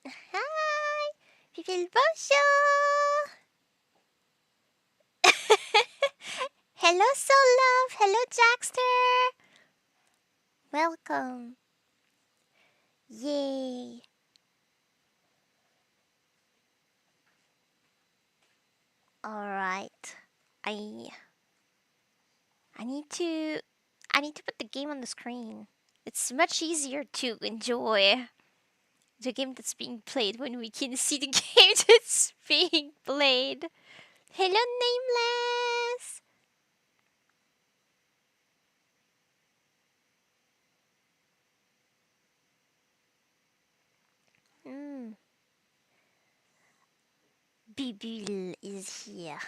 Hi! People bonjour! Hello, Soul Love! Hello, Jackster! Welcome! Yay! Alright. I I need to put the game on the screen. It's much easier to enjoy the game that's being played when we can see the game that's being played. Hello, Nameless! Hmm. Bibul is here.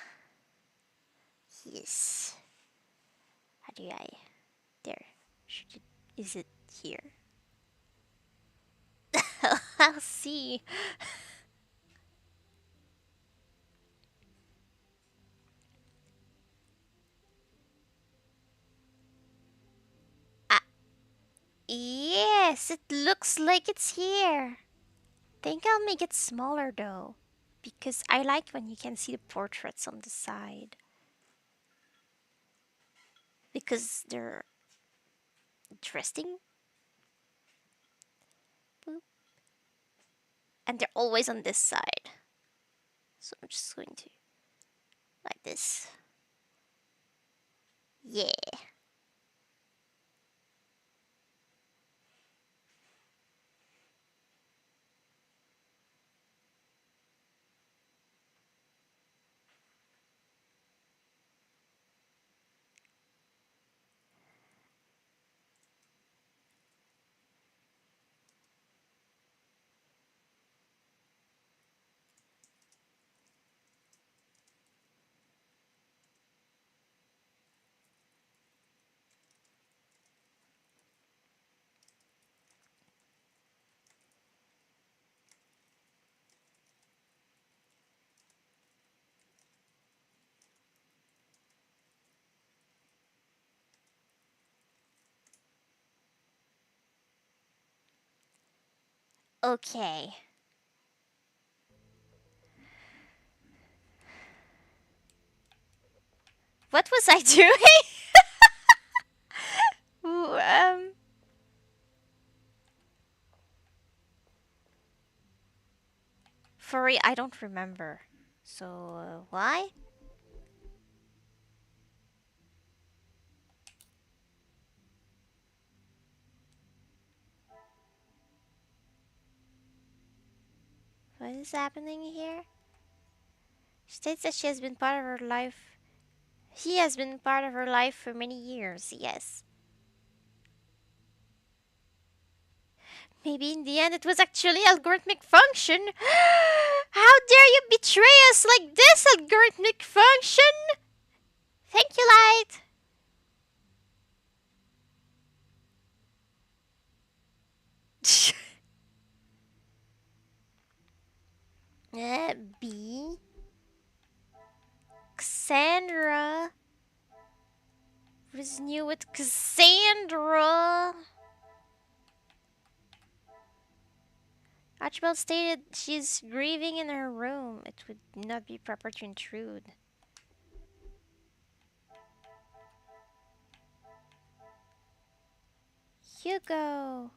Yes. How do I? There. Is it here? I'll see. Ah, yes, it looks like it's here. Think I'll make it smaller though, because I like when you can see the portraits on the side. Because they're interesting. Boop. And they're always on this side. So I'm just going to like this. Yeah. Okay. What was I doing? Ooh, furry, I don't remember. So, why? What is happening here? She states that she has been part of her life. He has been part of her life for many years, yes. Maybe in the end it was actually algorithmic function. How dare you betray us like this, algorithmic function? Thank you, Light. B. Cassandra. What is new with Cassandra? Archibald stated she's grieving in her room. It would not be proper to intrude. Hugo.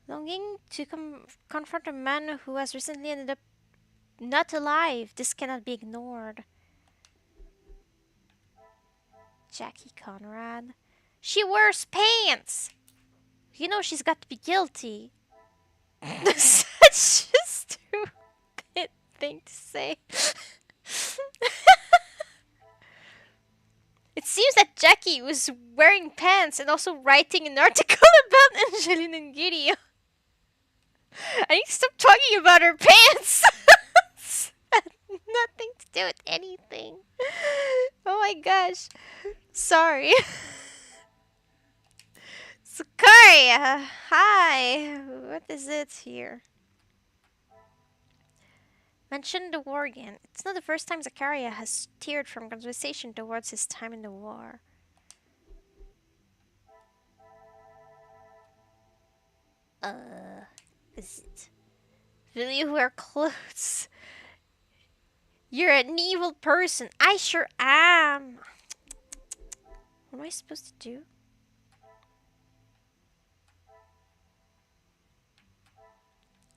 Longing to confront a man who has recently ended up not alive. This cannot be ignored. Jackie Conrad. She wears pants! You know she's got to be guilty. Such a stupid thing to say. It seems that Jackie was wearing pants and also writing an article about Angelina and Gideon. I need to stop talking about her pants. Nothing to do with anything. Oh my gosh. Sorry. Sakaria, hi. What is it here? Mention the war again. It's not the first time Zakaria has steered from conversation towards his time in the war. Is it? Will you wear clothes? You're an evil person. I sure am. What am I supposed to do?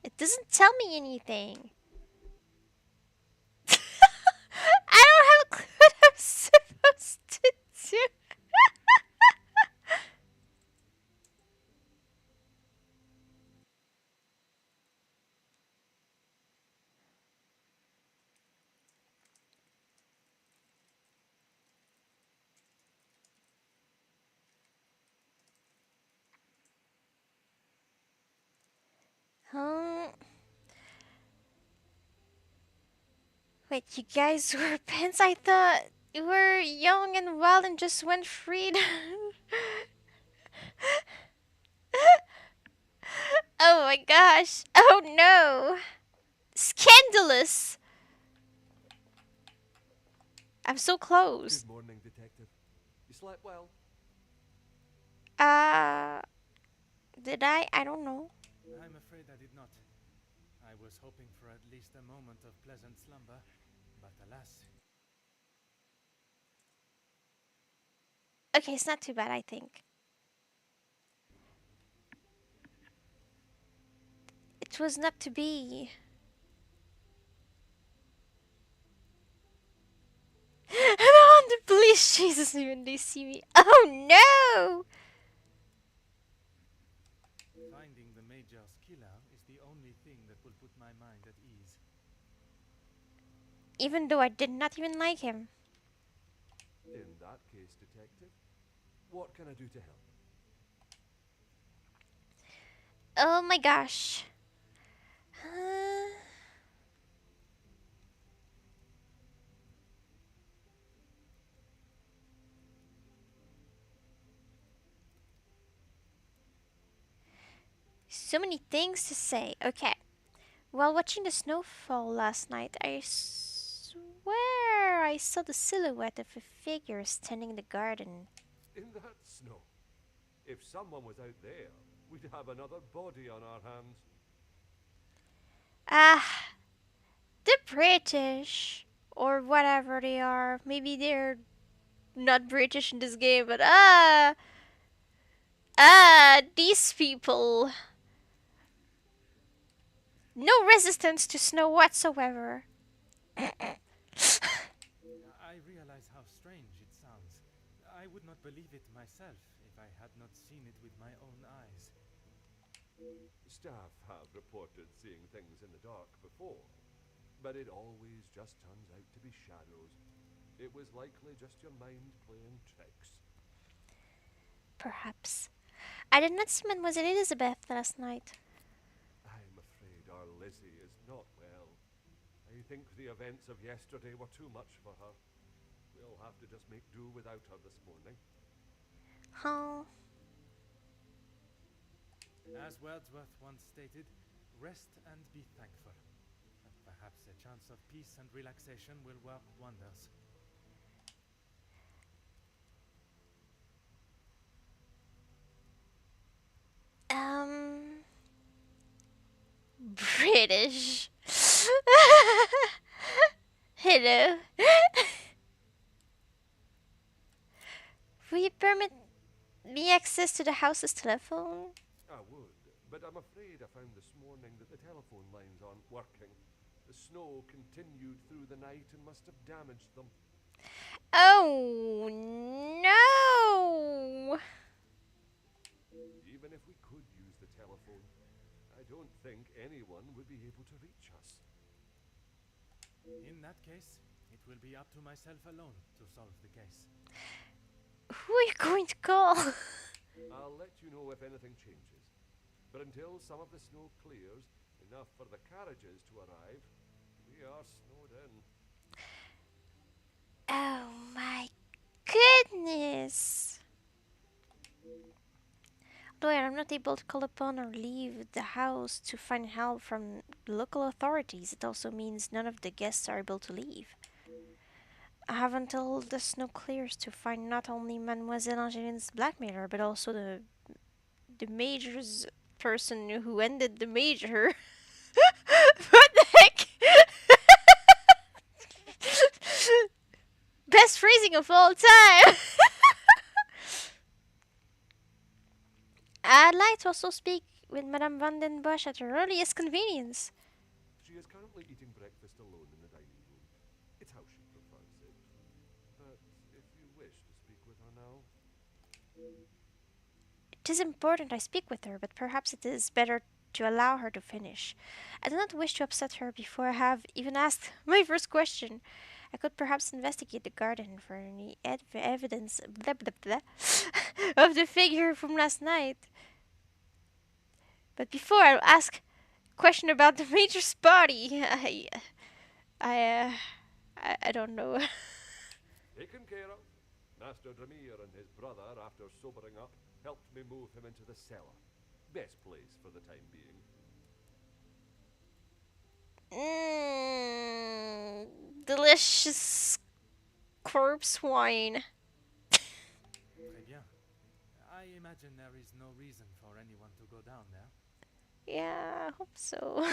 It doesn't tell me anything. I don't have a clue what I'm supposed to do. Um, Wait, you guys wear pants? I thought you were young and wild and just went free. Oh my gosh. Oh no. Scandalous. I'm so close. Good morning, Detective. You slept well? Uh, did I? I don't know. I'm afraid I did not. I was hoping for at least a moment of pleasant slumber, but alas. Okay, it's not too bad, I think. It was not to be. I'm on the police chases me when they see me. Oh no! Finding the Major's killer is the only thing that will put my mind at ease. Even though I did not even like him. In that case, Detective, what can I do to help? Oh my gosh. Uh, so many things to say. Okay. While watching the snowfall last night, I swear I saw the silhouette of a figure standing in the garden. In that snow. If someone was out there, we'd have another body on our hands. Ah, the British. Or whatever they are. Maybe they're not British in this game, but these people. No resistance to snow whatsoever. I realize how strange it sounds. I would not believe it myself if I had not seen it with my own eyes. Staff have reported seeing things in the dark before, but it always just turns out to be shadows. It was likely just your mind playing tricks. Perhaps. I did not see Mademoiselle Elizabeth last night. I'm afraid our Lizzie is not well. I think the events of yesterday were too much for her. We'll have to just make do without her this morning. Oh. As Wordsworth once stated, rest and be thankful. Perhaps a chance of peace and relaxation will work wonders. Um. British. Hello. Will you permit me access to the house's telephone? I would, but I'm afraid I found this morning that the telephone lines aren't working. The snow continued through the night and must have damaged them. Oh no! Even if we could use the telephone, I don't think anyone would be able to reach us. In that case, it will be up to myself alone to solve the case. Who are you going to call? I'll let you know if anything changes. But until some of the snow clears, enough for the carriages to arrive, we are snowed in. Oh my goodness! Lawyer, I'm not able to call upon or leave the house to find help from local authorities. It also means none of the guests are able to leave. I have until the snow clears to find not only Mademoiselle Angeline's blackmailer, but also the Major's person who ended the major. What the heck? Best phrasing of all time. I'd like to also speak with Madame Van den Bosch at her earliest convenience. She is currently eating breakfast alone in the dining room. It's how she prefers it. But if you wish to speak with her now, It is important I speak with her, but perhaps it is better to allow her to finish. I do not wish to upset her before I have even asked my first question. I could perhaps investigate the garden for any evidence blah, blah, blah, of the figure from last night. But before I'll ask a question about the major's body, I, uh, I don't know. taken care of. Master Dramir and his brother, after sobering up, helped me move him into the cellar. Best place for the time being. Mmm, delicious corpse wine. Très bien. I imagine there is no reason for anyone to go down there. Yeah, I hope so.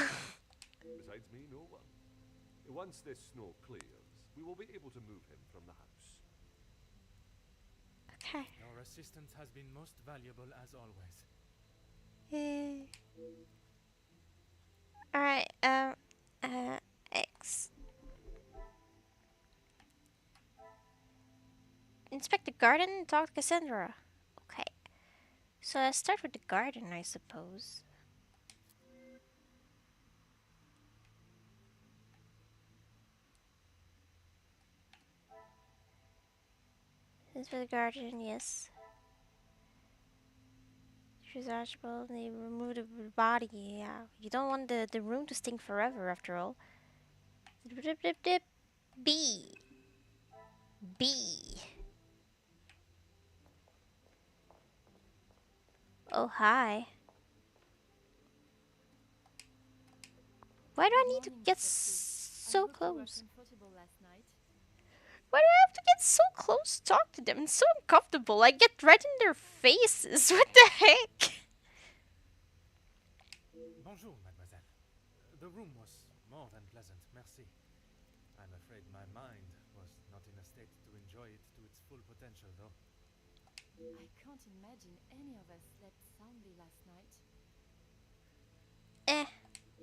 Besides me, no one. Once this snow clears, we will be able to move him from the house. Okay. Your assistance has been most valuable as always. Alright, X. Inspect the garden and talk to Cassandra. Okay. So let's start with the garden, I suppose. This is for the garden, yes. Researchable, they remove the body, yeah. You don't want the room to stink forever, after all. Dip, dip, dip. B. B. Oh, hi. Why do I need to get so close? Why do I have to get so close to talk to them? It's so uncomfortable. I get right in their faces. What the heck? Bonjour, mademoiselle. The room was more than pleasant, merci. I'm afraid my mind was not in a state to enjoy it to its full potential, though. I can't imagine any of us slept soundly last night. Eh.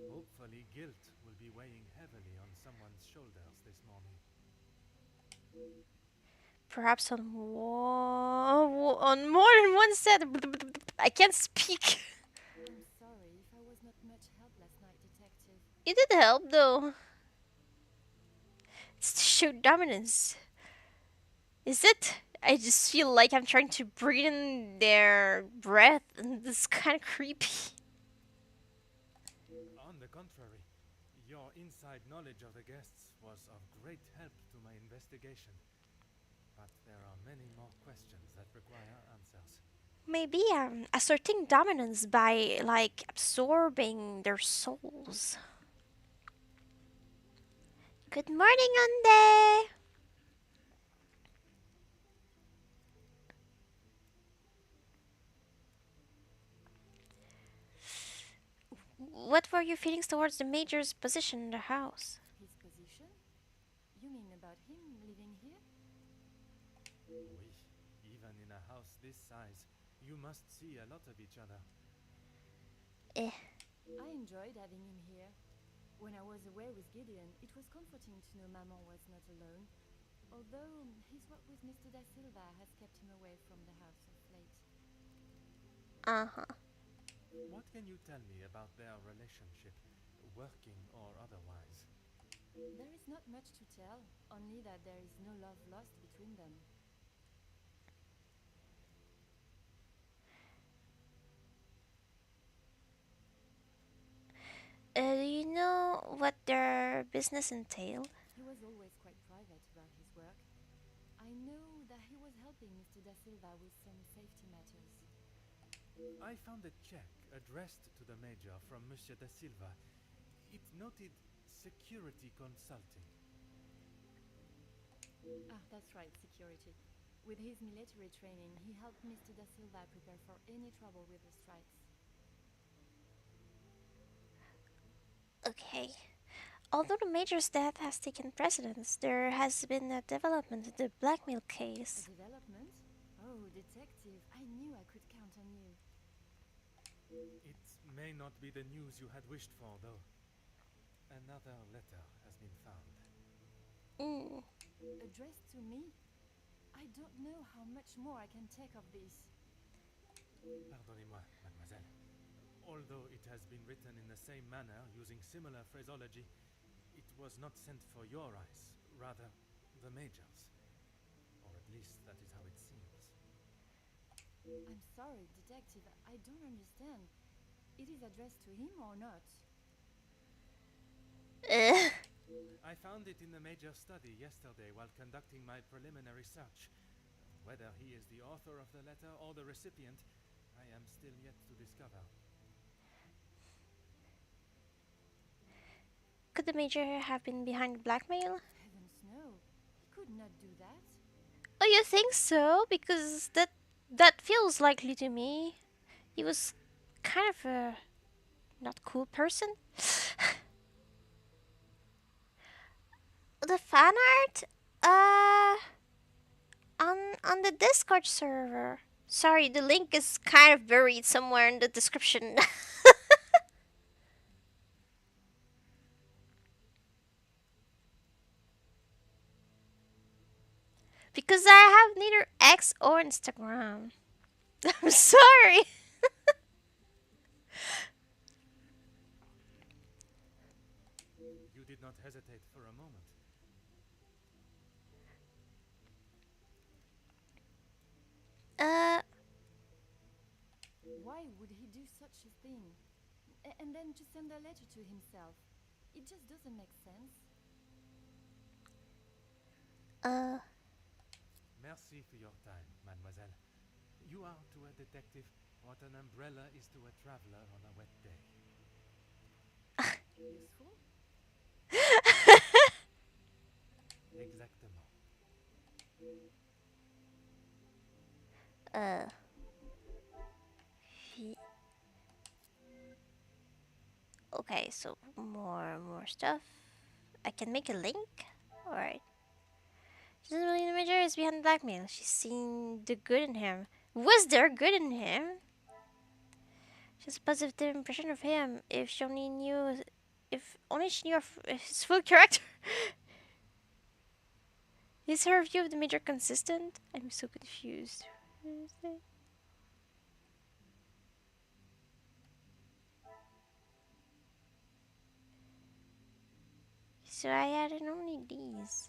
Hopefully, guilt will be weighing heavily on someone's shoulders this morning. Perhaps on on more than one set. I can't speak. I'm sorry if I was not much help last night, Detective. It did help though. It's to show dominance. Is it? I just feel like I'm trying to breathe in their breath, and this is kind of creepy. On the contrary, your inside knowledge of the guests was of great help to my investigation. But there are many more questions that require answers. Maybe asserting dominance by like absorbing their souls. Good morning, Ande. What were your feelings towards the major's position in the house? His position? You mean about him living here? Oui, even in a house this size, you must see a lot of each other. Eh. I enjoyed having him here. When I was away with Gideon, it was comforting to know Maman was not alone. Although his work with Mr. Da Silva has kept him away from the house of late. Uh-huh. What can you tell me about their relationship, working or otherwise? There is not much to tell, only that there is no love lost between them. Do you know what their business entailed? He was always quite private about his work. I know that he was helping Mr. Da Silva with some safety matters. I found a check addressed to the Major from Monsieur Da Silva. It noted security consulting. Ah, that's right, security. With his military training, he helped Mr. Da Silva prepare for any trouble with the strikes. Okay. Although the Major's death has taken precedence, there has been a development in the blackmail A case. development? Oh, detective, I knew I could count on you. It may not be the news you had wished for, though. Another letter has been found. Mm. Addressed to me? I don't know how much more I can take of this. Pardonnez-moi, mademoiselle. Although it has been written in the same manner, using similar phraseology, it was not sent for your eyes, rather the Major's. Or at least that is how it seems. I'm sorry, detective, I don't understand. It is addressed to him or not? Uh, I found it in the Major's study yesterday while conducting my preliminary search. Whether he is the author of the letter or the recipient, I am still yet to discover. could the Major have been behind the blackmail? Heavens no. He could not do that. Oh, you think so? Because that feels likely to me. He was kind of a not cool person. The fan art, on the Discord server. Sorry, the link is kind of buried somewhere in the description. Because I have neither X or Instagram. I'm sorry. You did not hesitate for a moment. Uh, Why would he do such a thing? And then to send a letter to himself? It just doesn't make sense. uh, Merci for your time, mademoiselle. You are to a detective what an umbrella is to a traveler on a wet day. Useful? Exactement. uh. Okay, so more stuff. I can make a link. All right. She doesn't believe the Major is behind the blackmail. She's seen the good in him. Was there good in him? She has a positive impression of him. If only she knew his full character. Is her view of the Major consistent? I'm so confused. So I added only these.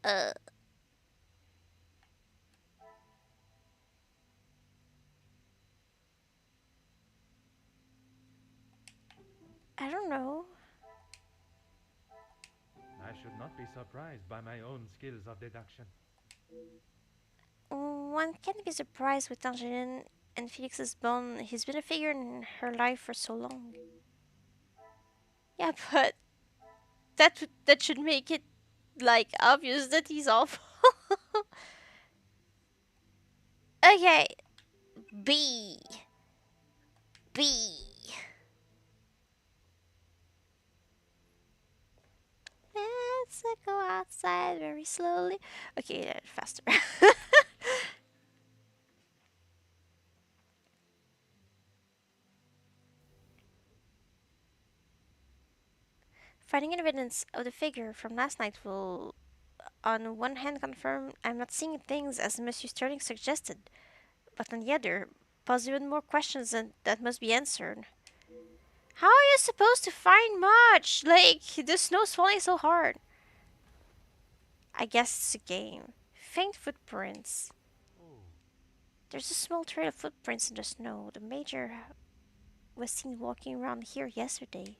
Uh, I don't know. I should not be surprised by my own skills of deduction. One can't be surprised with Angeline and Felix's bond. He's been a figure in her life for so long. Yeah, but that should make it like obvious that he's awful. Okay, B. B. Let's go outside very slowly. Okay, faster. Finding evidence of the figure from last night will, on one hand, confirm I'm not seeing things as Monsieur Sterling suggested, but on the other, pose even more questions that must be answered. How are you supposed to find much? Like, the snow's falling so hard. I guess it's a game. Faint footprints. Oh, There's a small trail of footprints in the snow. The Major was seen walking around here yesterday.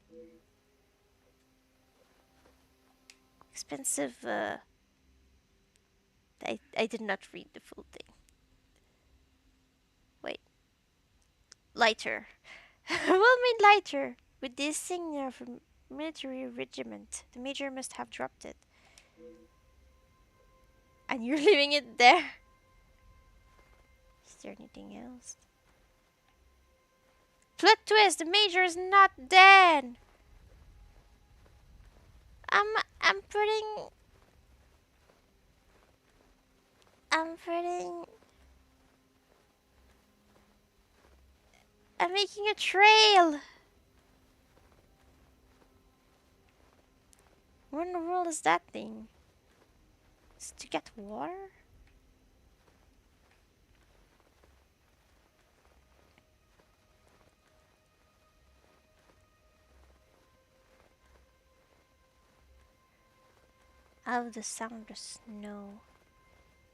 Expensive, I did not read the full thing. Wait. Lighter. Well made lighter. With the insignia of a military regiment. The Major must have dropped it. And you're leaving it there? there anything else? Plot twist, the Major is not dead! I'm putting... I'm putting... I'm making a trail! Where in the world is that thing? Is it to get water? I love the sound of the snow.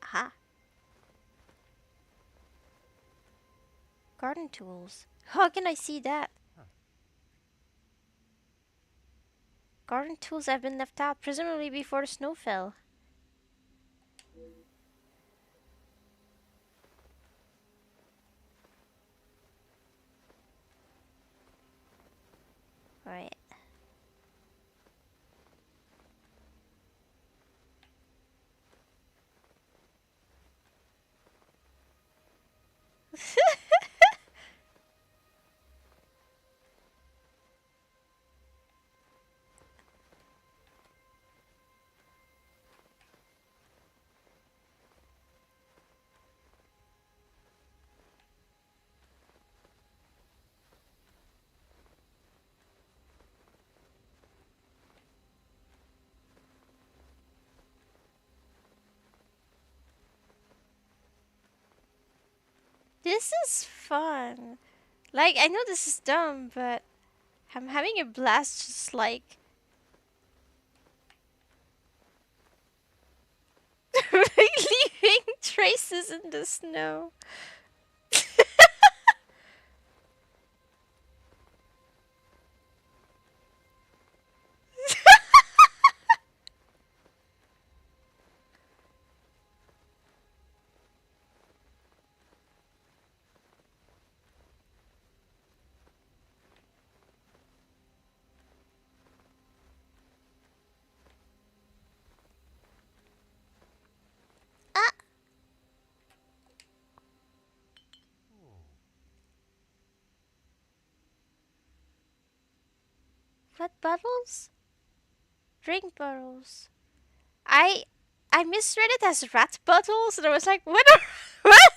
Aha. Garden tools. How can I see that? Huh. Garden tools have been left out, presumably before the snow fell. Right. This is fun. Like, I know this is dumb, but I'm having a blast just like leaving traces in the snow. Ah, what bottles? Drink bottles. I I misread it as rat bottles, and I was like, what? What?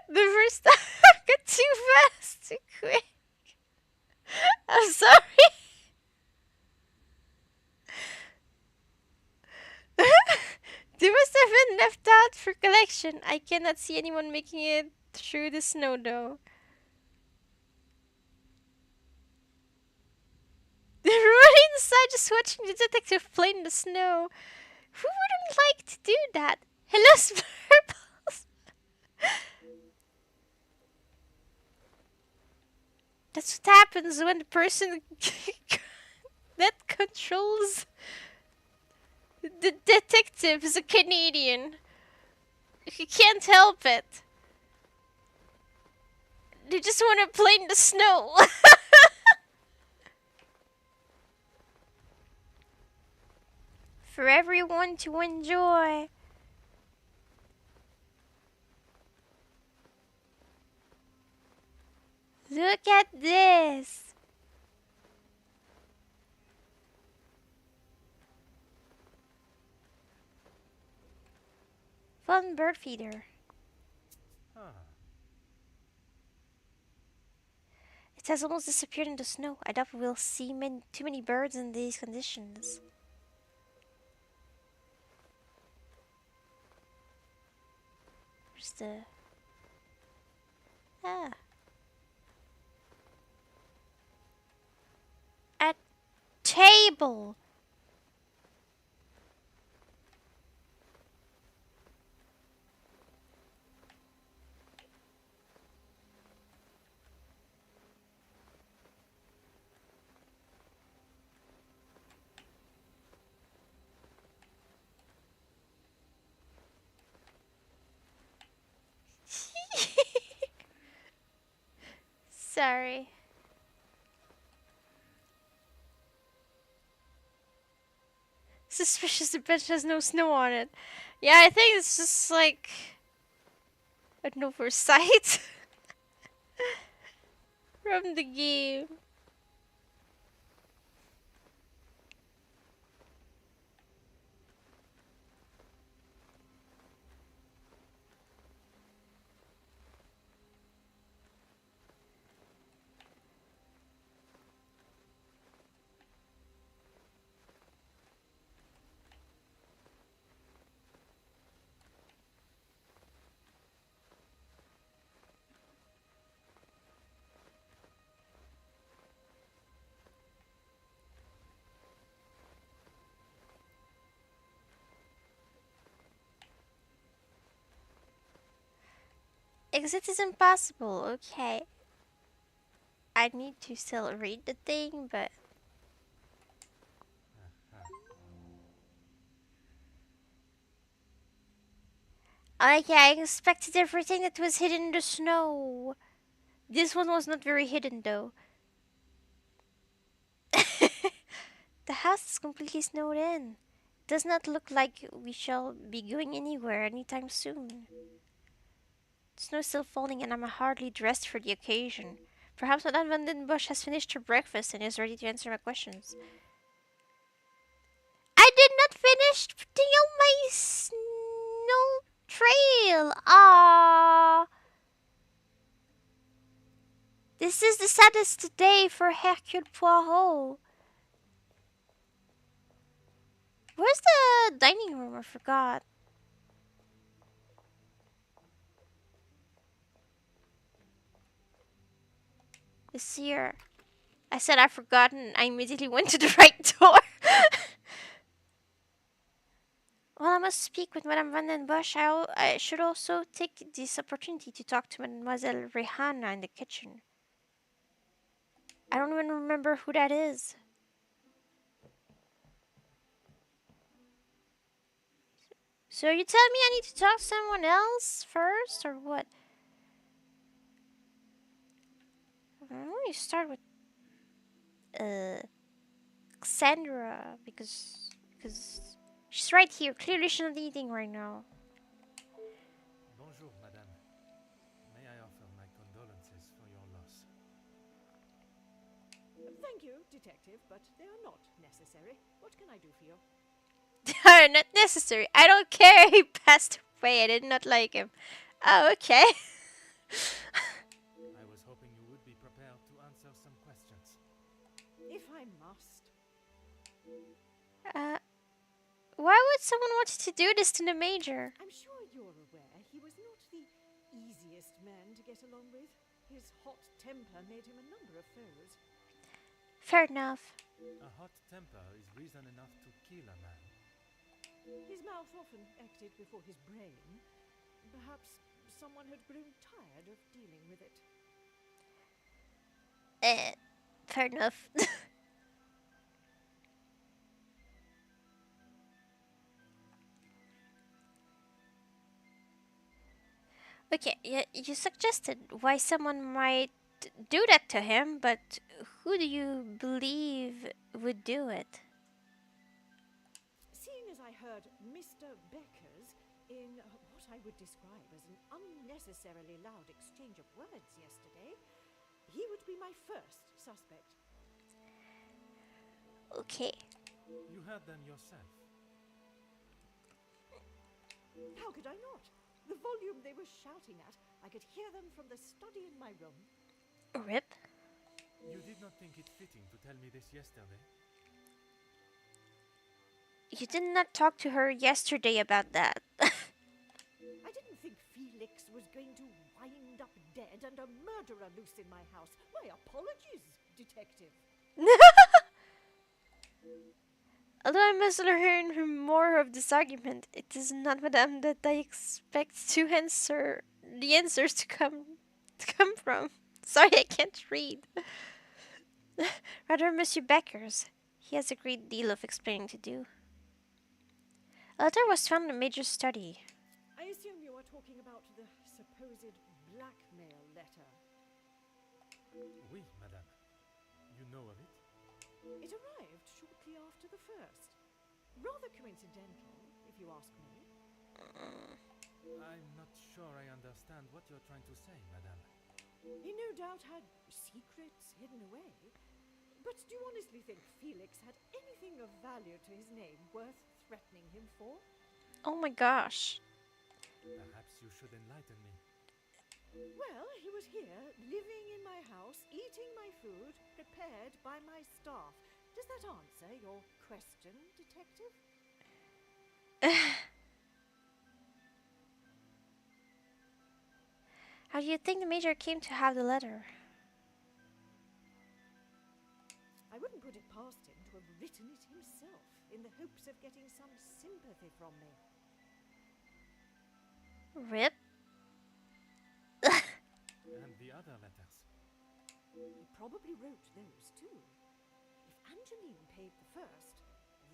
The first time I got too fast, too quick. I'm sorry. They must have been left out for collection. I cannot see anyone making it through the snow, though. They're running inside just watching the detective play in the snow. Who wouldn't like to do that? Hello, Splurples! That's what happens when the person that controls the detective is a Canadian. You can't help it. They just want to play in the snow. For everyone to enjoy. Look at this. Fun bird feeder. Huh. It has almost disappeared in the snow. I doubt we'll see too many birds in these conditions. Where's the... Ah. A table! Sorry. Suspicious the bench has no snow on it. Yeah, I think it's just like... An oversight from the game. Exit is impossible. Okay. I need to still read the thing, but okay, I expected everything that was hidden in the snow. This one was not very hidden though. The house is completely snowed in. Does not look like we shall be going anywhere anytime soon. Snow is still falling and I'm hardly dressed for the occasion. Perhaps Madame Van Den Bosch has finished her breakfast and is ready to answer my questions. I did not finish putting on my snow trail. Ah, this is the saddest day for Hercule Poirot. Where's the dining room? I forgot. It's here. I said I've forgotten. I immediately went to the right door. Well, I must speak with Madame Van den Bosch. I should also take this opportunity to talk to Mademoiselle Rihanna in the kitchen. I don't even remember who that is. So you tell me I need to talk to someone else first, or what? You start with Cassandra because she's right here. Clearly, she's not eating right now. Bonjour, madame. May I offer my condolences for your loss? Thank you, detective, but they are not necessary. What can I do for you? They are not necessary. I don't care. He passed away. I did not like him. Oh, okay. I was hoping you would be prepared to answer some questions. If I must. Why would someone want to do this to the major? I'm sure you're aware he was not the easiest man to get along with. His hot temper made him a number of foes. Fair enough. A hot temper is reason enough to kill a man. His mouth often acted before his brain. Perhaps someone had grown tired of dealing with it. Fair enough. Okay, you suggested why someone might do that to him, but who do you believe would do it? Seeing as I heard Mr. Becker's in what I would describe as an unnecessarily loud exchange of words yesterday, he would be my first suspect. Okay. You heard them yourself. How could I not? The volume they were shouting at, I could hear them from the study in my room. Rip. You did not think it fitting to tell me this yesterday? You did not talk to her yesterday about that. I didn't think Felix was going to wind up dead and a murderer loose in my house. My apologies, detective. Although I must learn more of this argument, it is not Madame that I expect to answer the answers to come from. Sorry, I can't read. Rather, Monsieur Becker's. He has a great deal of explaining to do. A letter was found in the major's study. I assume you are talking about the supposed blackmail letter. Oui, madame. You know of it? It arrived shortly after the first. Rather coincidental, if you ask me. I'm not sure I understand what you're trying to say, madame. He no doubt had secrets hidden away. But do you honestly think Felix had anything of value to his name worth threatening him for? Oh my gosh. Perhaps you should enlighten me. Well, he was here, living in my house, eating my food, prepared by my staff. Does that answer your question, detective? How do you think the Major came to have the letter? I wouldn't put it past him to have written it himself, in the hopes of getting some sympathy from me. Rip? And the other letters? He probably wrote those too. If Angeline paid the first,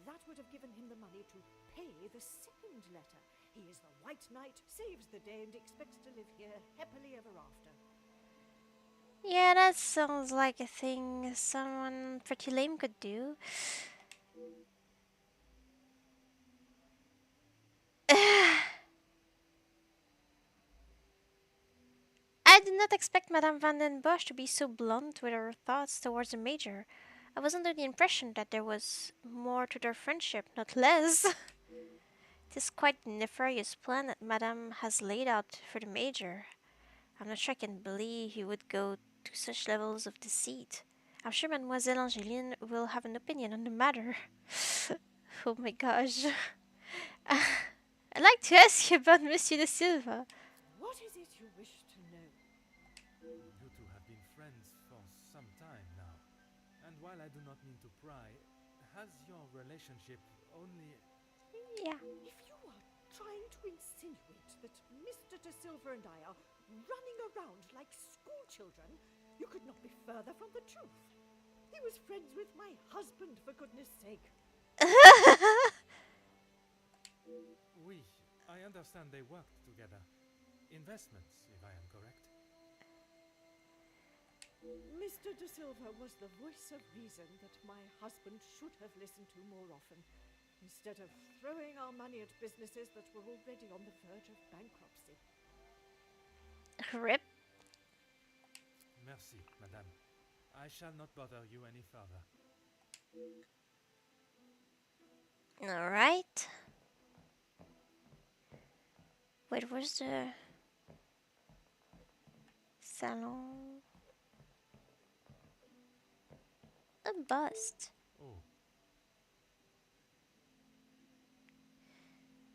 that would have given him the money to pay the second letter. He is the White Knight, saves the day, and expects to live here happily ever after. Yeah, that sounds like a thing someone pretty lame could do. I did not expect Madame Van den Bosch to be so blunt with her thoughts towards the Major. I was under the impression that there was more to their friendship, not less. It is quite the nefarious plan that Madame has laid out for the Major. I'm not sure I can believe he would go to such levels of deceit. I'm sure Mademoiselle Angeline will have an opinion on the matter. Oh my gosh. I'd like to ask you about Monsieur de Silva. What is it you wish to know? You two have been friends for some time now. And while I do not mean to pry, has your relationship only... Yeah. If you are trying to insinuate that Mr. De Silva and I are running around like schoolchildren, you could not be further from the truth. He was friends with my husband, for goodness sake. Oui, I understand they worked together. Investments, if I am correct. Mr. De Silva was the voice of reason that my husband should have listened to more often, instead of throwing our money at businesses that were already on the verge of bankruptcy. Rip. Merci, madame. I shall not bother you any further. Alright. Wait, where's the salon? A bust. Oh,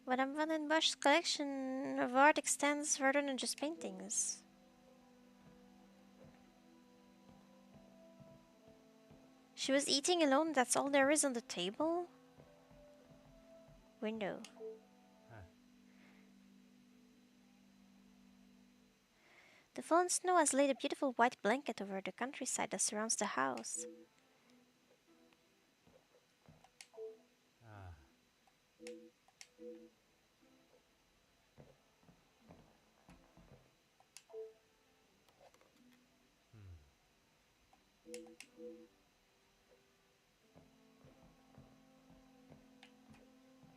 Madame Van den Bosch's collection of art extends further than just paintings. She was eating alone, that's all there is on the table? Window. huh. The fallen snow has laid a beautiful white blanket over the countryside that surrounds the house. Ah,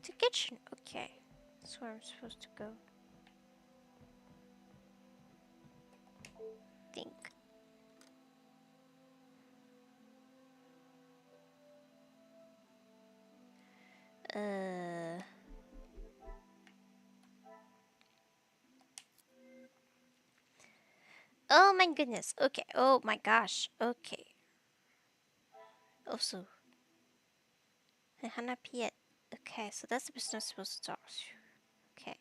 The kitchen, okay. That's where I'm supposed to go. Think. Uh. Oh my goodness. Okay. Oh my gosh. Okay. Also, Hannah Piet. Okay, so that's the person I'm supposed to talk to. Okay.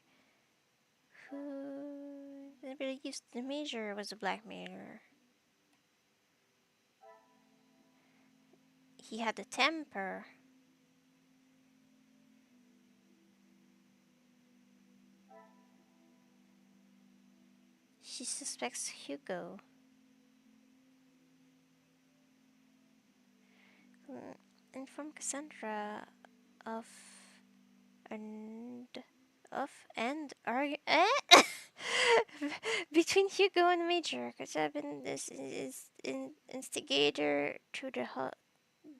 Who believes the Major was a blackmailer? He had a temper. She suspects Hugo. Inform Cassandra of and between Hugo and Major, because I've been this is instigator to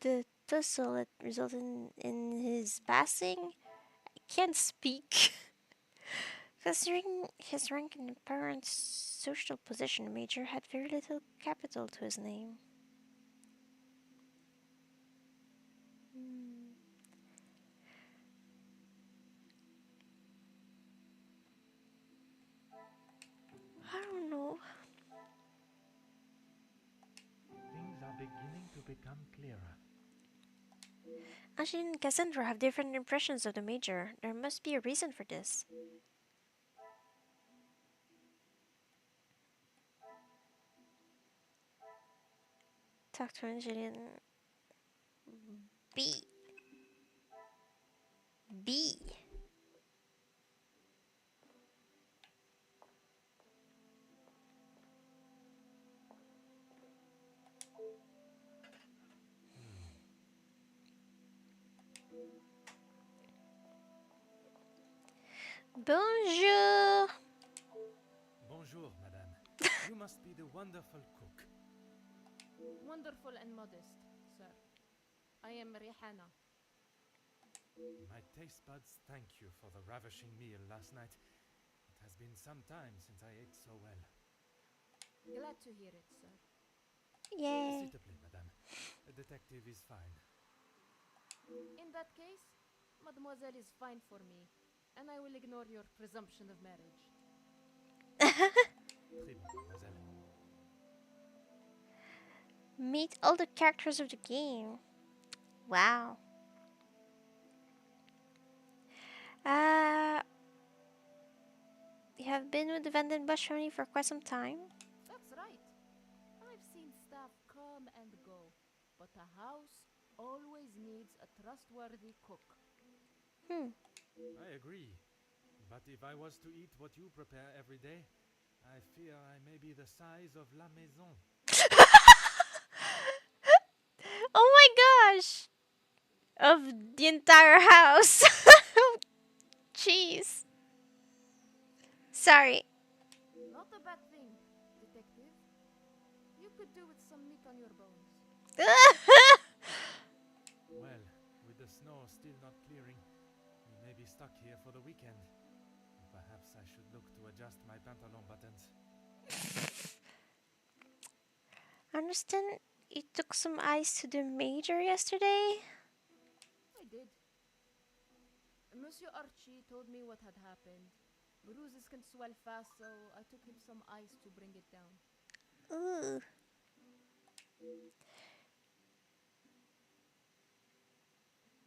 the tussle that resulted in his passing. I can't speak. Considering his rank and apparent social position, Major had very little capital to his name. Hmm. I don't know. Things are beginning to become clearer. Angeline and Cassandra have different impressions of the Major. There must be a reason for this. Talk to Angeline. B. B. Bonjour. Bonjour, madame. You must be the wonderful cook. Wonderful and modest, sir. I am Rihanna. My taste buds thank you for the ravishing meal last night. It has been some time since I ate so well. Glad to hear it, sir. Yay. S'il te plaît, madame. A detective is fine. In that case, mademoiselle is fine for me, and I will ignore your presumption of marriage. Très bien, mademoiselle. Meet all the characters of the game. Wow. You have been with the Vandenbush family for quite some time. That's right. I've seen staff come and go, but a house always needs a trustworthy cook. I agree. But if I was to eat what you prepare every day, I fear I may be the size of la maison. Oh my gosh! Of the entire house. Jeez. Sorry. Not a bad thing, detective. You could do with some meat on your bones. Well, with the snow still not clearing, we may be stuck here for the weekend. Perhaps I should look to adjust my pantalon buttons. I understand you took some ice to the Major yesterday? I did. Monsieur Archie told me what had happened. Bruises can swell fast, so I took him some ice to bring it down. Ooh.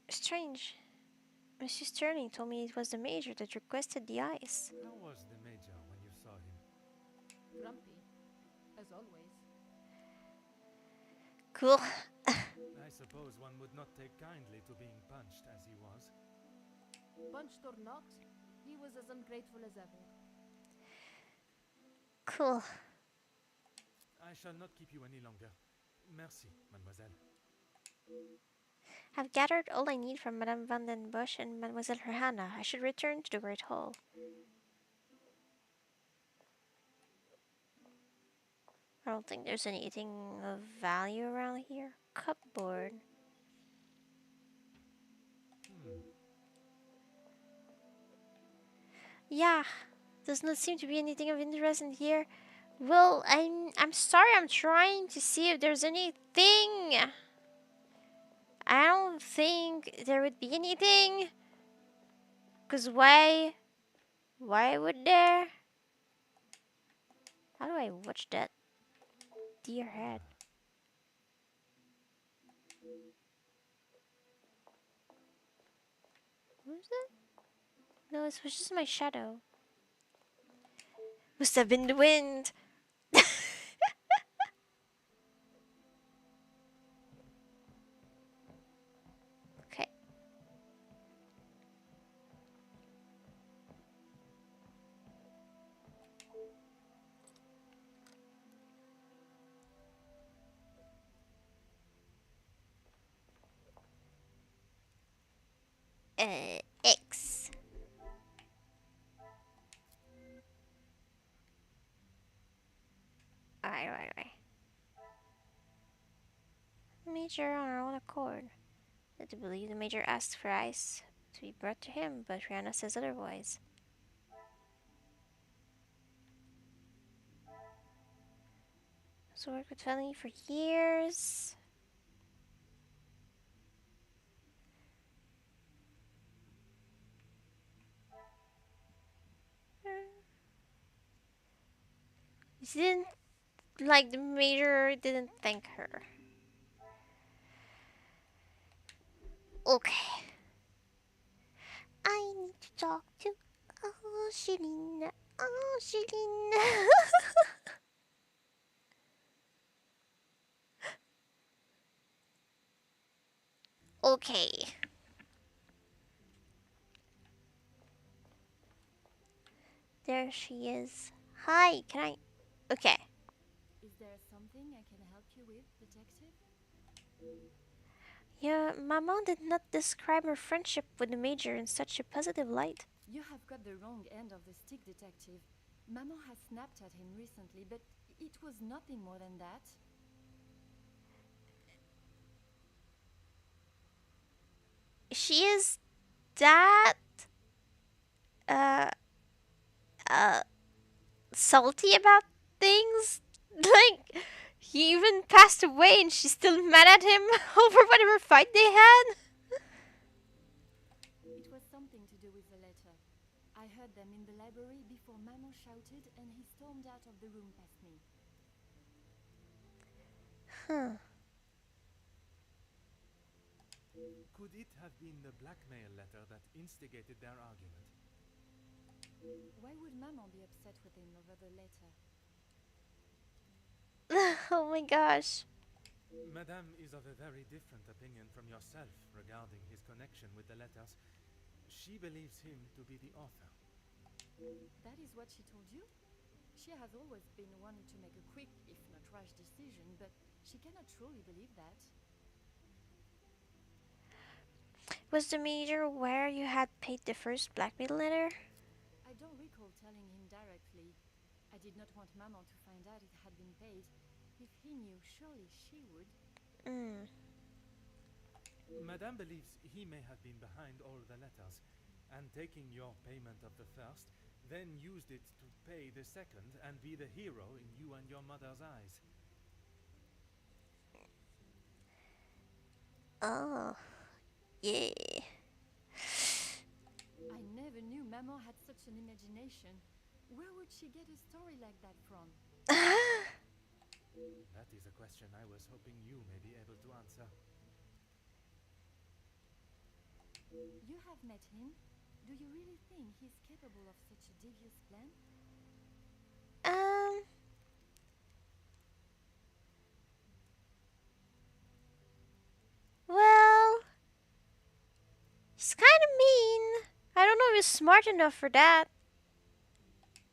Strange. Monsieur Sterling told me it was the Major that requested the ice. How was the Major when you saw him? Grumpy, as always. Cool. I suppose one would not take kindly to being punched as he was. Punched or not, he was as ungrateful as ever. Cool. I shall not keep you any longer. Merci, mademoiselle. I've gathered all I need from Madame Vandenbush and Mademoiselle Herhana. I should return to the Great Hall. I don't think there's anything of value around here. Cupboard. Yeah, does not seem to be anything of interest in here. Well, I'm sorry. I'm trying to see if there's anything. I don't think there would be anything. Cause why? Why would there? How do I watch that? Dear head. What was that? No, it was just my shadow. Must have been the wind. Okay. X. Alright. Major on our own accord. Led to believe the Major asked for ice to be brought to him, but Rihanna says otherwise. So worked with family for years. She didn't like the major. Didn't thank her. Okay. I need to talk to Shirin. Shirin. Okay. There she is. Hi, can I? Okay. Is there something I can help you with, detective? Yeah, my mom did not describe her friendship with the major in such a positive light. You have got the wrong end of the stick, detective. Maman has snapped at him recently, but it was nothing more than that. She is that uh uh salty about things. Like he even passed away and she's still mad at him over whatever fight they had. It was something to do with the letter. I heard them in the library before Maman shouted and he stormed out of the room past me. Huh. Could it have been the blackmail letter that instigated their argument? Why would Maman be upset with him over the letter? Oh my gosh. Madame is of a very different opinion from yourself regarding his connection with the letters. She believes him to be the author. That is what she told you? She has always been one to make a quick, if not rash decision, but she cannot truly believe that. Was the major aware you had paid the first blackmail letter? I don't recall telling him directly. I did not want Maman to find out it had been paid. If he knew, surely she would. Hmm. Madame believes he may have been behind all the letters, and taking your payment of the first, then used it to pay the second and be the hero in you and your mother's eyes. Oh. Yeah. I never knew Maman had such an imagination. Where would she get a story like that from? That is a question I was hoping you may be able to answer. You have met him. Do you really think he's capable of such a devious plan? um. Well, he's kind of mean. I don't know if he's smart enough for that.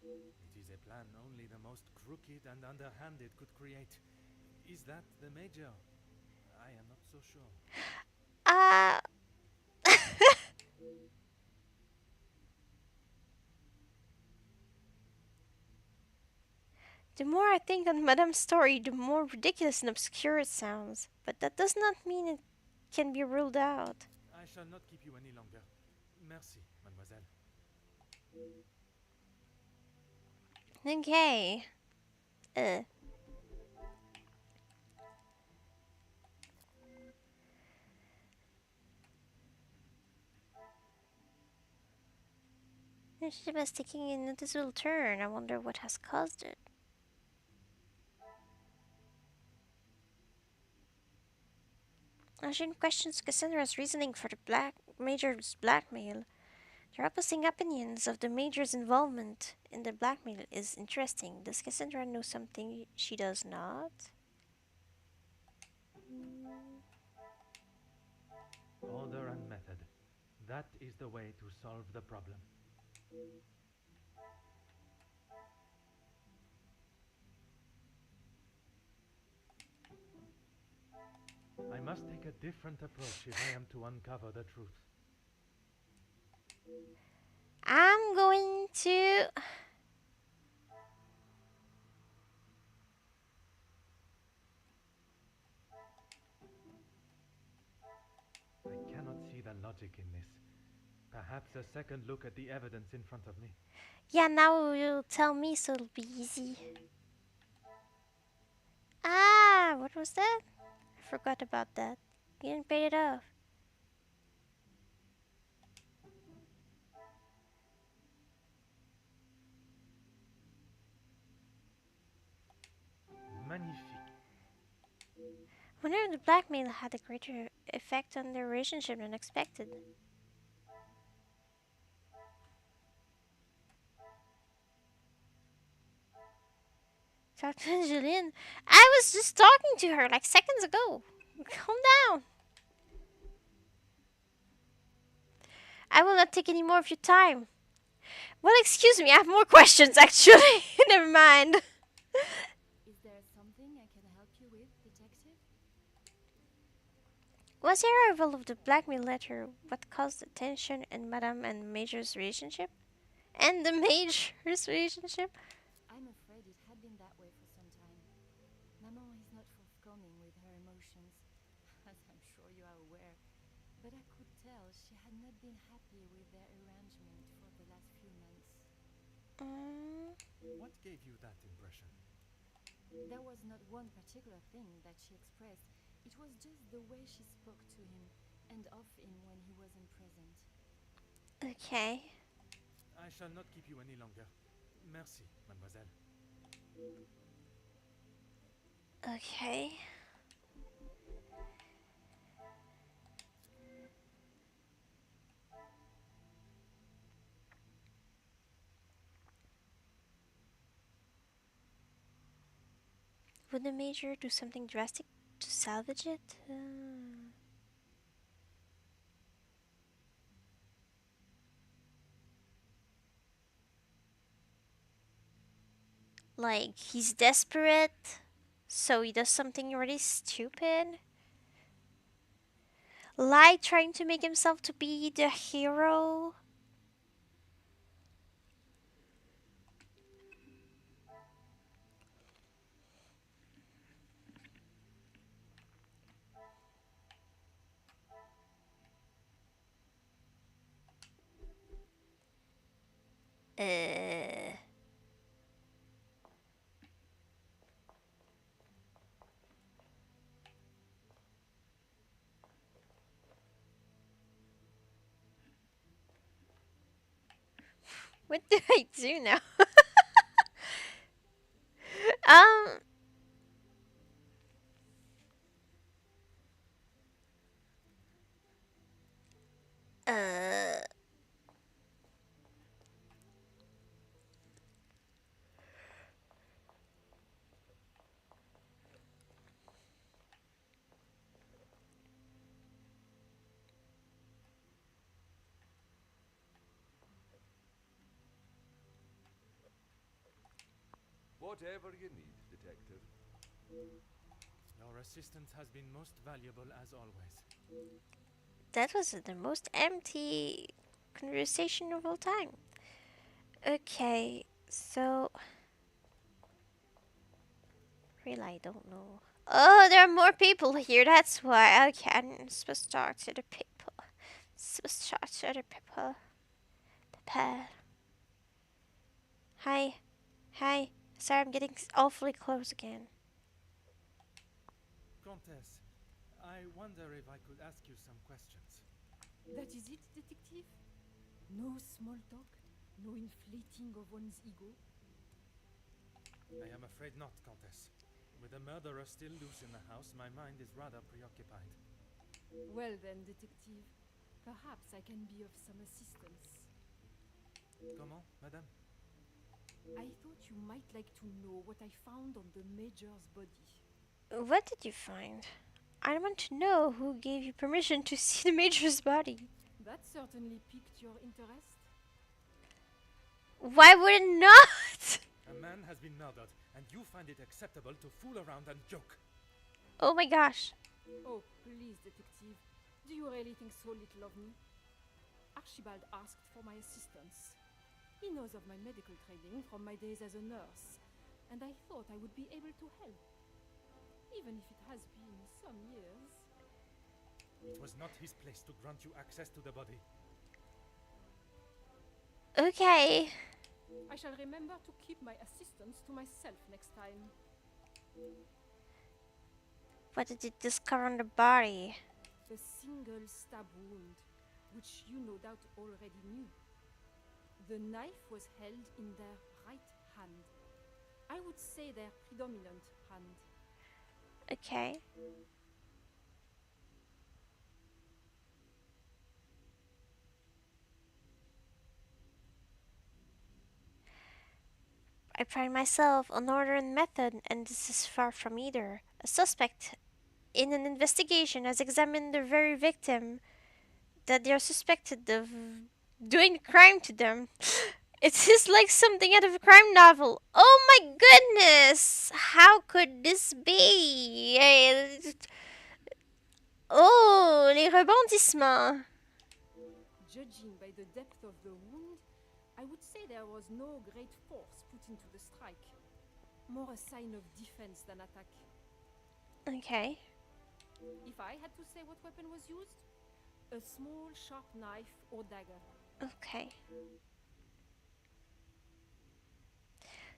It is a plan only the most crooked and underhanded could create. Is that the major? I am not so sure. Uh. The more I think on Madame's story, the more ridiculous and obscure it sounds. But that does not mean it can be ruled out. I shall not keep you any longer. Merci, mademoiselle. Okay. Uh. The ship is taking a noticeable turn. I wonder what has caused it. Ashton questions Cassandra's reasoning for the Major's blackmail. The opposing opinions of the Major's involvement in the blackmail is interesting. Does Cassandra know something she does not? Order and method. That is the way to solve the problem. I must take a different approach if I am to uncover the truth. I'm going to. I cannot see the logic in this. Perhaps a second look at the evidence in front of me. Yeah, now you'll tell me so it'll be easy. yeah, what was that? I forgot about that. You didn't pay it off. Magnifique. Wonder if the blackmail had a greater effect on their relationship than expected. Talk to Angeline. I was just talking to her like seconds ago. Calm down. I will not take any more of your time. Well, excuse me, I have more questions actually. Never mind. Is there something I can help you with, detective? Was the arrival of the blackmail letter what caused the tension in Madame and Major's relationship? And the Major's relationship? I'm afraid it had been that way for some time. Maman is not forthcoming with her emotions, as I'm sure you are aware. But I could tell she had not been happy with their arrangement for the last few months. Mm, What gave you that impression? There was not one particular thing that she expressed. It was just the way she spoke to him and of him when he wasn't present. okay. I shall not keep you any longer. Merci, mademoiselle. Okay. Would the Major do something drastic to salvage it? Like, he's desperate, so he does something really stupid? Like trying to make himself to be the hero? Uh, what do I do now? um, uh, Whatever you need, detective. Your assistance has been most valuable as always. that was the most empty conversation of all time. Okay, so really, I don't know. Oh, there are more people here. That's why. Okay, I'm supposed to talk to the people. Supposed to talk to other people. Prepare. Hi. Hi. Sorry, I'm getting awfully close again. Comtesse, I wonder if I could ask you some questions. That is it, detective? No small talk? No inflating of one's ego? I am afraid not, Comtesse. With the murderer still loose in the house, my mind is rather preoccupied. Well then, detective, perhaps I can be of some assistance. Comment, madame? I thought you might like to know what I found on the Major's body. What did you find? I want to know who gave you permission to see the Major's body. That certainly piqued your interest. Why would it not? A man has been murdered, and you find it acceptable to fool around and joke. Oh my gosh. Oh, please, detective. Do you really think so little of me? Archibald asked for my assistance. He knows of my medical training from my days as a nurse, and I thought I would be able to help. Even if it has been some years. It was not his place to grant you access to the body. Okay. I shall remember to keep my assistance to myself next time. What did it discover on the body? A single stab wound, which you no doubt already knew. The knife was held in their right hand. I would say their predominant hand. Okay. I pride myself on order and method, and this is far from either. A suspect in an investigation has examined the very victim that they are suspected of doing the crime to them. It is like something out of a crime novel. Oh my goodness! How could this be? Oh, les rebondissements. Judging by the depth of the wound, I would say there was no great force put into the strike. More a sign of defense than attack. Okay. If I had to say what weapon was used, a small sharp knife or dagger. Okay.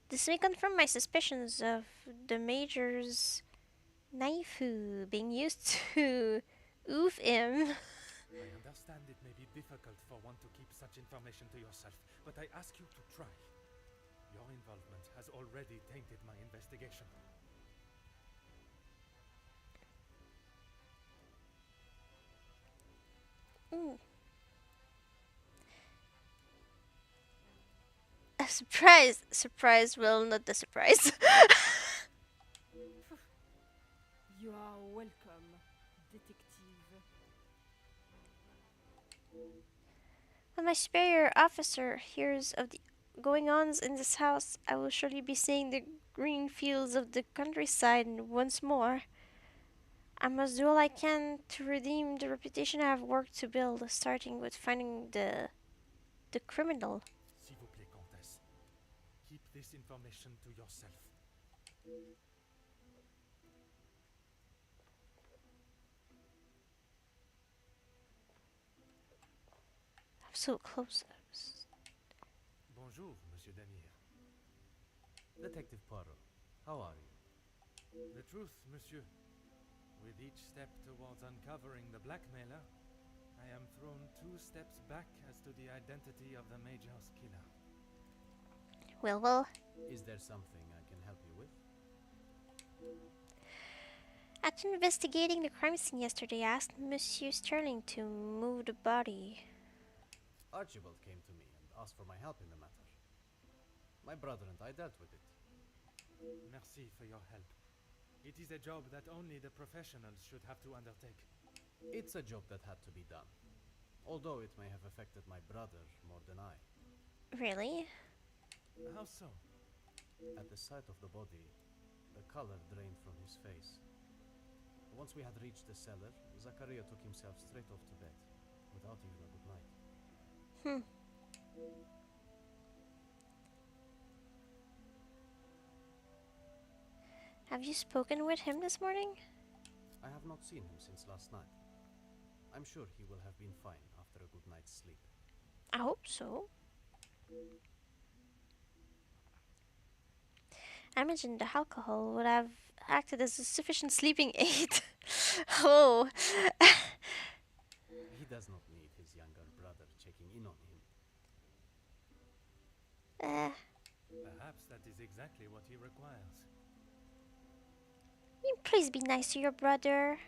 This may confirm my suspicions of the Major's knife being used to oof him. I understand it may be difficult for one to keep such information to yourself, but I ask you to try. Your involvement has already tainted my investigation. Ooh. A surprise! Surprise, well, not the surprise. You are welcome, detective. When my superior officer hears of the going-ons in this house, I will surely be seeing the green fields of the countryside once more. I must do all I can to redeem the reputation I have worked to build, starting with finding the criminal. S'il vous plaît, Comtesse. Keep this information to yourself. I'm so close. Bonjour, Monsieur Demir. Detective Poirot, how are you? The truth, Monsieur. With each step towards uncovering the blackmailer, I am thrown 2 steps back as to the identity of the Major's killer. Well. Is there something I can help you with? After investigating the crime scene yesterday, I asked Monsieur Sterling to move the body. Archibald came to me and asked for my help in the matter. My brother and I dealt with it. Merci for your help. It is a job that only the professionals should have to undertake. It's a job that had to be done, although it may have affected my brother more than I. Really? How so? At the sight of the body, the color drained from his face. Once we had reached the cellar, Zachariah took himself straight off to bed, without even a good night. Have you spoken with him this morning? I have not seen him since last night. I'm sure he will have been fine after a good night's sleep. I hope so. I imagine the alcohol would have acted as a sufficient sleeping aid. Oh. He does not need his younger brother checking in on him. Perhaps that is exactly what he requires. Please be nice to your brother.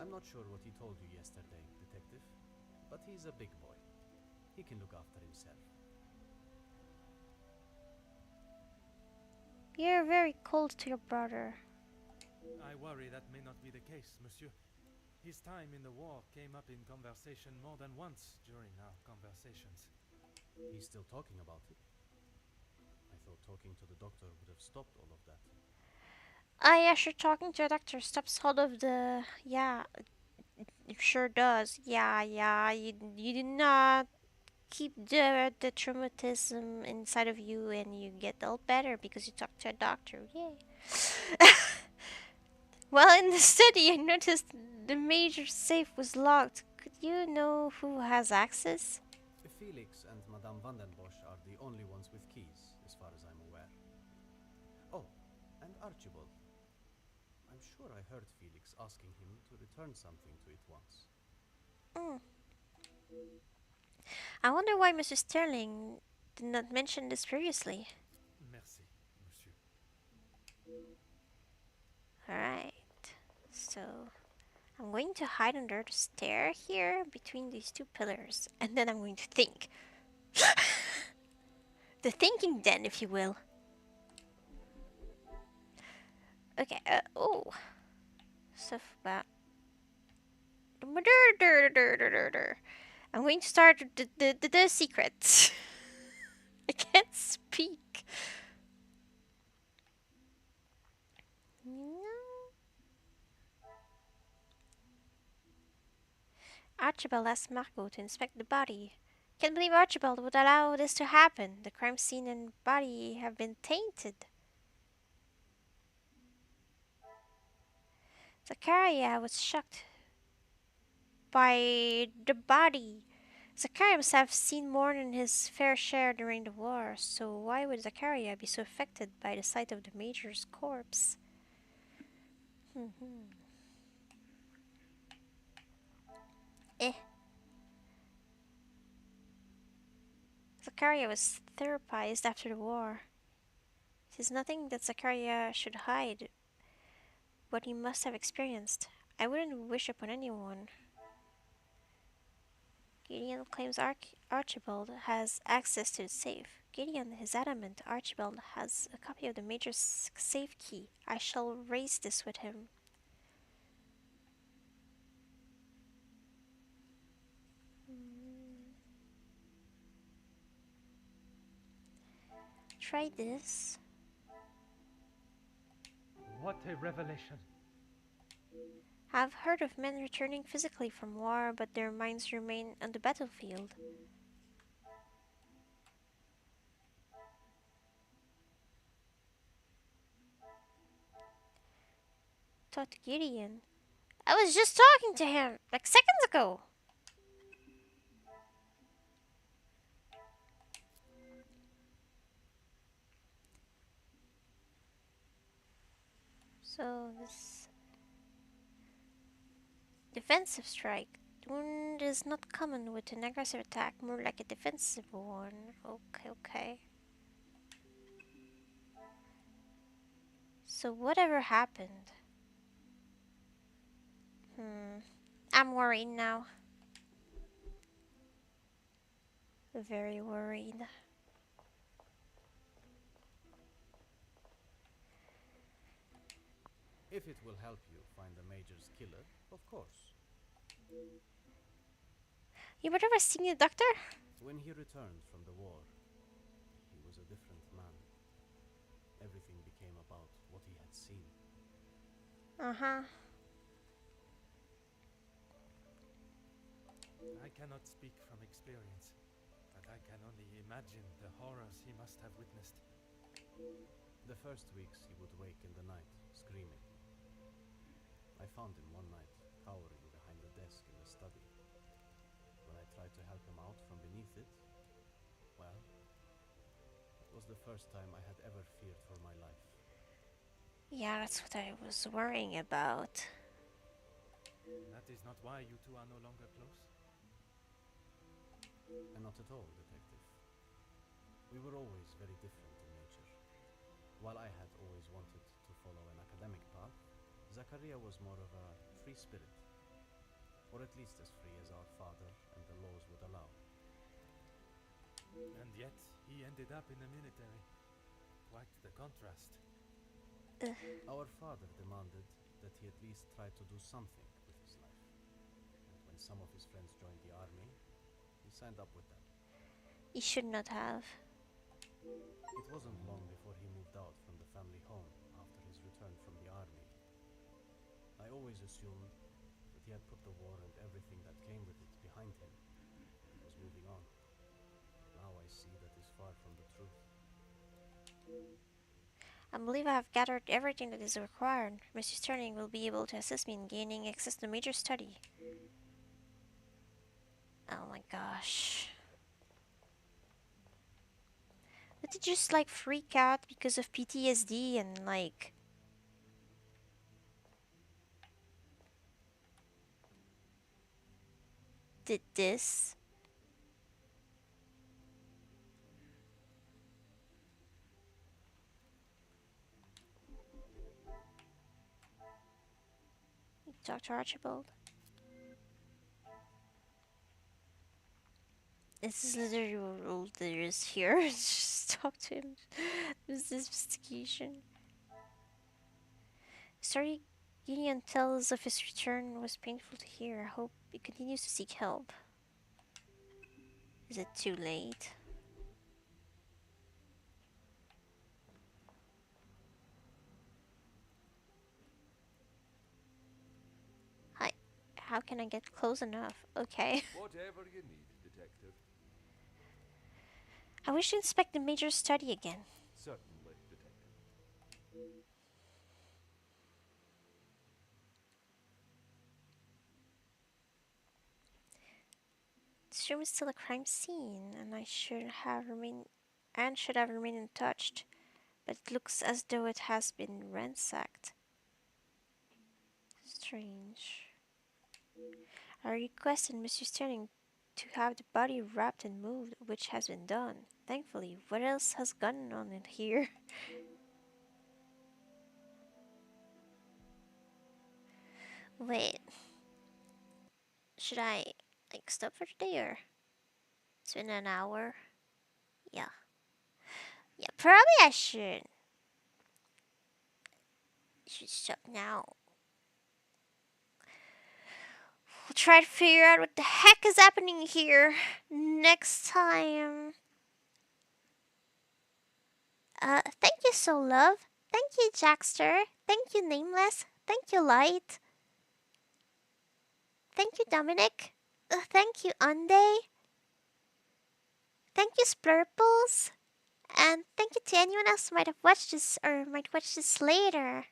I'm not sure what he told you yesterday, Detective, but he's a big boy. He can look after himself. You're very cold to your brother. I worry that may not be the case, Monsieur. His time in the war came up in conversation more than once during our conversations. He's still talking about it. I thought talking to the doctor would have stopped all of that. Yeah, sure, talking to a doctor stops all of the... Yeah, it sure does. Yeah, you do not keep the traumatism inside of you and you get all better because you talk to a doctor. Yay. Well, in the study, I noticed the major safe was locked. Could you know who has access? Felix and Madame Vandenbosch are the only ones with keys, as far as I'm aware. Oh, and Archibald. I'm sure I heard Felix asking him to return something to it once. Mm. I wonder why Mr. Sterling did not mention this previously. Merci, monsieur. Alright, so I'm going to hide under the stair here between these two pillars, and then I'm going to think. The thinking den, if you will. Okay, oh. Stuff about. I'm going to start the secrets. I can't speak. Archibald asked Margot to inspect the body. Can't believe Archibald would allow this to happen. The crime scene and body have been tainted. Zachariah was shocked by the body. Zachariah must have seen more than his fair share during the war, so why would Zachariah be so affected by the sight of the Major's corpse? Eh. Zachariah was therapized after the war. It is nothing that Zachariah should hide what he must have experienced. I wouldn't wish upon anyone. Gideon claims Archibald has access to the safe. Gideon is adamant Archibald has a copy of the Major's safe key. I shall raise this with him. Try this. What a revelation. I've heard of men returning physically from war, but their minds remain on the battlefield. Talk to Gideon. I was just talking to him, like seconds ago. So this defensive strike. Wound is not common with an aggressive attack, more like a defensive one. Okay. So whatever happened? I'm worried now. Very worried. If it will help you find the Major's killer, of course. You ever seen the doctor? When he returned from the war, he was a different man. Everything became about what he had seen. Uh-huh. I cannot speak from experience, but I can only imagine the horrors he must have witnessed. The first weeks he would wake in the night, screaming. I found him one night, cowering behind the desk in the study. When I tried to help him out from beneath it, well, it was the first time I had ever feared for my life. Yeah, that's what I was worrying about. That is not why you two are no longer close? And not at all, Detective. We were always very different in nature. While I had always wanted to follow an academic path, Zachariah was more of a free spirit. Or at least as free as our father and the laws would allow. And yet, he ended up in the military. Quite the contrast. Our father demanded that he at least try to do something with his life. And when some of his friends joined the army, he signed up with them. You should not have. It wasn't long before he moved out from the family home after his return from the army. I always assumed that he had put the war and everything that came with it behind him and was moving on. Now I see that is far from the truth. I believe I have gathered everything that is required. Mr. Sterling will be able to assist me in gaining access to major study. Oh my gosh. Did he just like freak out because of PTSD and like did this. Dr. Archibald. This is literally all there is here. Just talk to him. This investigation. Sorry, Gideon tells of his return was painful to hear. I hope he continues to seek help. Is it too late? Hi. How can I get close enough? Okay. Whatever you need, Detective. I wish to inspect the Major's study again. Certainly, Detective. This room is still a crime scene, and I should have remained untouched. But it looks as though it has been ransacked. Strange. I requested Monsieur Sterling to have the body wrapped and moved, which has been done. Thankfully, what else has gone on in here? Wait, should I stop for today or it's been an hour? Yeah. Yeah, probably I should stop now. We'll try to figure out what the heck is happening here next time. Thank you, Soul Love. Thank you, Jackster. Thank you, Nameless. Thank you, Light. Thank you, Dominic. Thank you, Unday. Thank you, Splurples. And thank you to anyone else who might have watched this or might watch this later.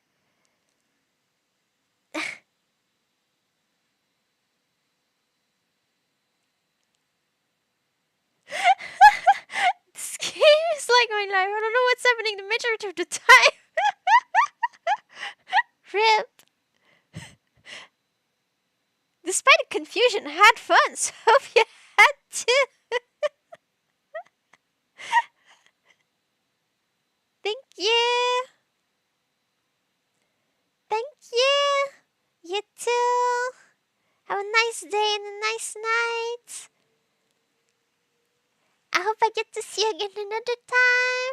This game is like my life. I don't know what's happening the majority of the time. Rip. Despite the confusion, I had fun, so hope you had too. Thank you. Thank you. You too. Have a nice day and a nice night. I hope I get to see you again another time.